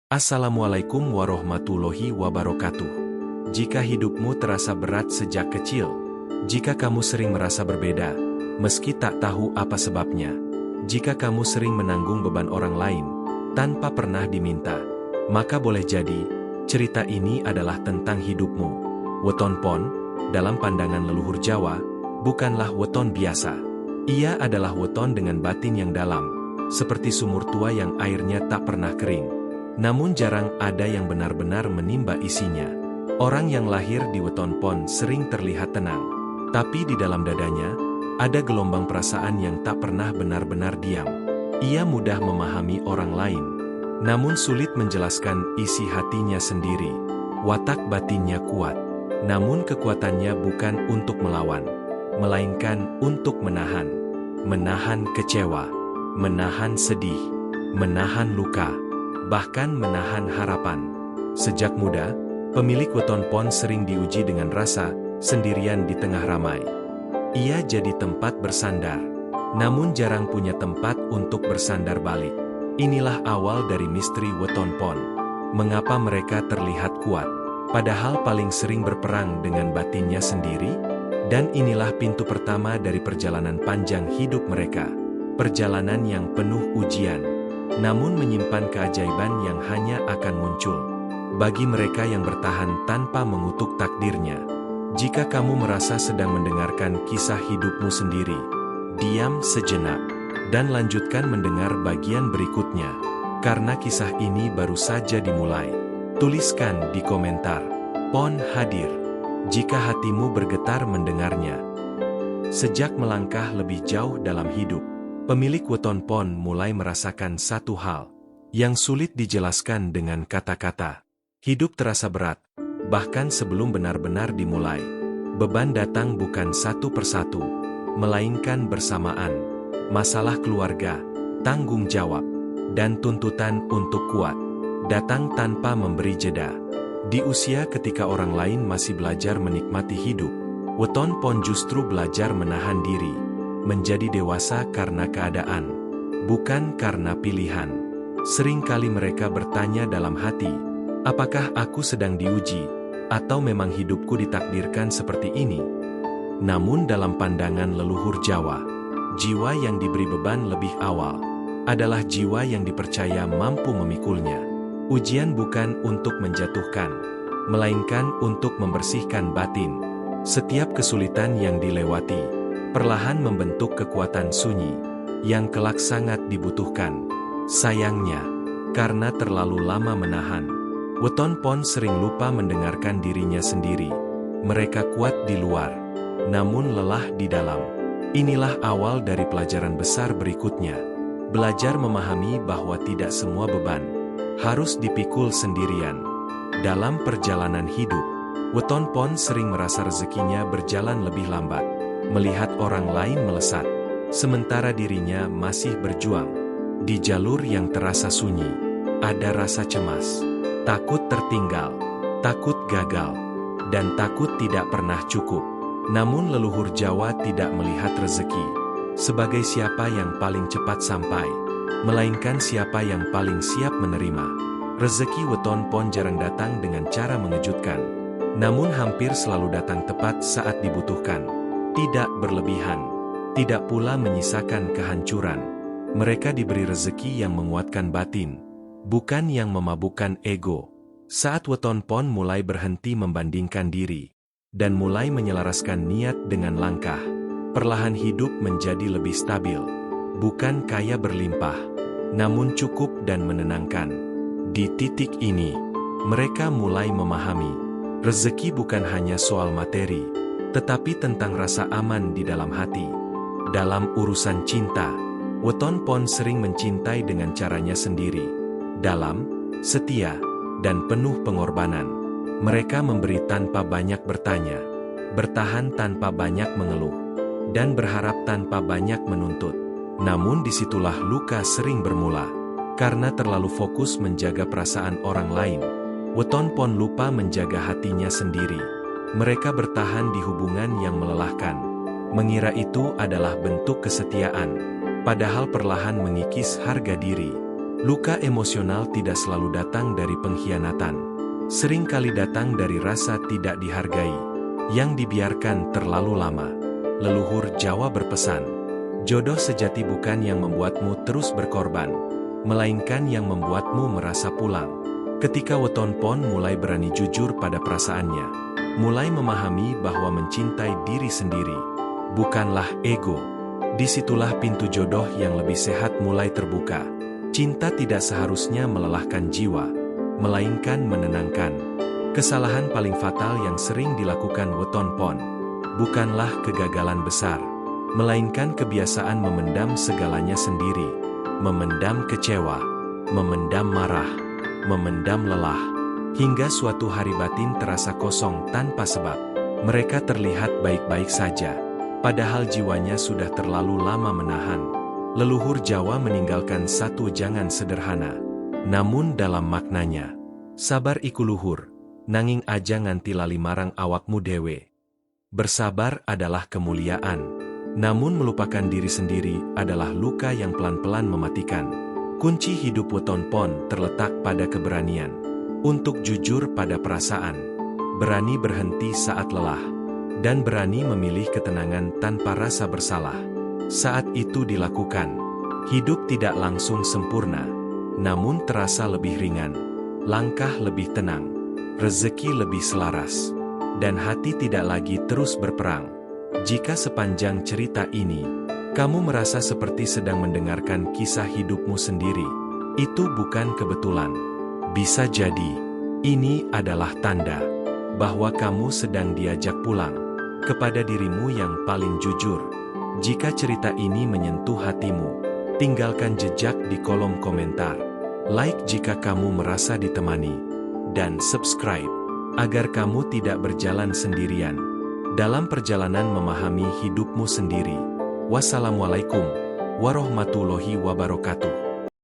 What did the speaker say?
Assalamualaikum warahmatullahi wabarakatuh. Jika hidupmu terasa berat sejak kecil, jika kamu sering merasa berbeda, meski tak tahu apa sebabnya, jika kamu sering menanggung beban orang lain, tanpa pernah diminta, maka boleh jadi, cerita ini adalah tentang hidupmu. Weton Pon, dalam pandangan leluhur Jawa, bukanlah weton biasa. Ia adalah weton dengan batin yang dalam, seperti sumur tua yang airnya tak pernah kering. Namun jarang ada yang benar-benar menimba isinya. Orang yang lahir di weton pon sering terlihat tenang, tapi di dalam dadanya, ada gelombang perasaan yang tak pernah benar-benar diam. Ia mudah memahami orang lain, namun sulit menjelaskan isi hatinya sendiri. Watak batinnya kuat, namun kekuatannya bukan untuk melawan, melainkan untuk menahan. Menahan kecewa, menahan sedih, menahan luka, bahkan menahan harapan. Sejak muda, pemilik weton pon sering diuji dengan rasa sendirian di tengah ramai. Ia jadi tempat bersandar, namun jarang punya tempat untuk bersandar balik. Inilah awal dari misteri weton pon. Mengapa mereka terlihat kuat, padahal paling sering berperang dengan batinnya sendiri? Dan inilah pintu pertama dari perjalanan panjang hidup mereka. Perjalanan yang penuh ujian, namun menyimpan keajaiban yang hanya akan muncul bagi mereka yang bertahan tanpa mengutuk takdirnya. Jika kamu merasa sedang mendengarkan kisah hidupmu sendiri, diam sejenak, dan lanjutkan mendengar bagian berikutnya, karena kisah ini baru saja dimulai. Tuliskan di komentar, "Pon hadir," jika hatimu bergetar mendengarnya. Sejak melangkah lebih jauh dalam hidup, pemilik weton pon mulai merasakan satu hal yang sulit dijelaskan dengan kata-kata. Hidup terasa berat, bahkan sebelum benar-benar dimulai. Beban datang bukan satu persatu, melainkan bersamaan. Masalah keluarga, tanggung jawab, dan tuntutan untuk kuat datang tanpa memberi jeda. Di usia ketika orang lain masih belajar menikmati hidup, weton pon justru belajar menahan diri, menjadi dewasa karena keadaan, bukan karena pilihan. Seringkali mereka bertanya dalam hati, apakah aku sedang diuji, atau memang hidupku ditakdirkan seperti ini? Namun dalam pandangan leluhur Jawa, jiwa yang diberi beban lebih awal adalah jiwa yang dipercaya mampu memikulnya. Ujian bukan untuk menjatuhkan, melainkan untuk membersihkan batin. Setiap kesulitan yang dilewati perlahan membentuk kekuatan sunyi yang kelak sangat dibutuhkan. Sayangnya, karena terlalu lama menahan, weton pon sering lupa mendengarkan dirinya sendiri. Mereka kuat di luar, namun lelah di dalam. Inilah awal dari pelajaran besar berikutnya. Belajar memahami bahwa tidak semua beban harus dipikul sendirian. Dalam perjalanan hidup, weton pon sering merasa rezekinya berjalan lebih lambat, melihat orang lain melesat, sementara dirinya masih berjuang. Di jalur yang terasa sunyi, ada rasa cemas, takut tertinggal, takut gagal, dan takut tidak pernah cukup. Namun leluhur Jawa tidak melihat rezeki sebagai siapa yang paling cepat sampai, melainkan siapa yang paling siap menerima. Rezeki weton pon jarang datang dengan cara mengejutkan, namun hampir selalu datang tepat saat dibutuhkan. Tidak berlebihan, tidak pula menyisakan kehancuran. Mereka diberi rezeki yang menguatkan batin, bukan yang memabukkan ego. Saat weton pon mulai berhenti membandingkan diri, dan mulai menyelaraskan niat dengan langkah, perlahan hidup menjadi lebih stabil. Bukan kaya berlimpah, namun cukup dan menenangkan. Di titik ini, mereka mulai memahami, rezeki bukan hanya soal materi, tetapi tentang rasa aman di dalam hati. Dalam urusan cinta, weton pon sering mencintai dengan caranya sendiri. Dalam, setia, dan penuh pengorbanan. Mereka memberi tanpa banyak bertanya, bertahan tanpa banyak mengeluh, dan berharap tanpa banyak menuntut. Namun disitulah luka sering bermula, karena terlalu fokus menjaga perasaan orang lain. Weton pon lupa menjaga hatinya sendiri. Mereka bertahan di hubungan yang melelahkan, mengira itu adalah bentuk kesetiaan, padahal perlahan mengikis harga diri. Luka emosional tidak selalu datang dari pengkhianatan. Seringkali datang dari rasa tidak dihargai, yang dibiarkan terlalu lama. Leluhur Jawa berpesan, jodoh sejati bukan yang membuatmu terus berkorban, melainkan yang membuatmu merasa pulang. Ketika weton pon mulai berani jujur pada perasaannya, mulai memahami bahwa mencintai diri sendiri bukanlah ego, disitulah pintu jodoh yang lebih sehat mulai terbuka. Cinta tidak seharusnya melelahkan jiwa, melainkan menenangkan. Kesalahan paling fatal yang sering dilakukan weton pon bukanlah kegagalan besar, melainkan kebiasaan memendam segalanya sendiri, memendam kecewa, memendam marah, memendam lelah, hingga suatu hari batin terasa kosong tanpa sebab. Mereka terlihat baik-baik saja, padahal jiwanya sudah terlalu lama menahan. Leluhur Jawa meninggalkan satu jangan sederhana, namun dalam maknanya. Sabar iku luhur, nanging aja nganti lali marang awakmu dewe. Bersabar adalah kemuliaan, namun melupakan diri sendiri adalah luka yang pelan-pelan mematikan. Kunci hidup weton pon terletak pada keberanian untuk jujur pada perasaan, berani berhenti saat lelah, dan berani memilih ketenangan tanpa rasa bersalah. Saat itu dilakukan, hidup tidak langsung sempurna, namun terasa lebih ringan, langkah lebih tenang, rezeki lebih selaras, dan hati tidak lagi terus berperang. Jika sepanjang cerita ini, kamu merasa seperti sedang mendengarkan kisah hidupmu sendiri, itu bukan kebetulan. Bisa jadi, ini adalah tanda bahwa kamu sedang diajak pulang kepada dirimu yang paling jujur. Jika cerita ini menyentuh hatimu, tinggalkan jejak di kolom komentar. Like jika kamu merasa ditemani, dan subscribe agar kamu tidak berjalan sendirian dalam perjalanan memahami hidupmu sendiri. Wassalamualaikum warahmatullahi wabarakatuh.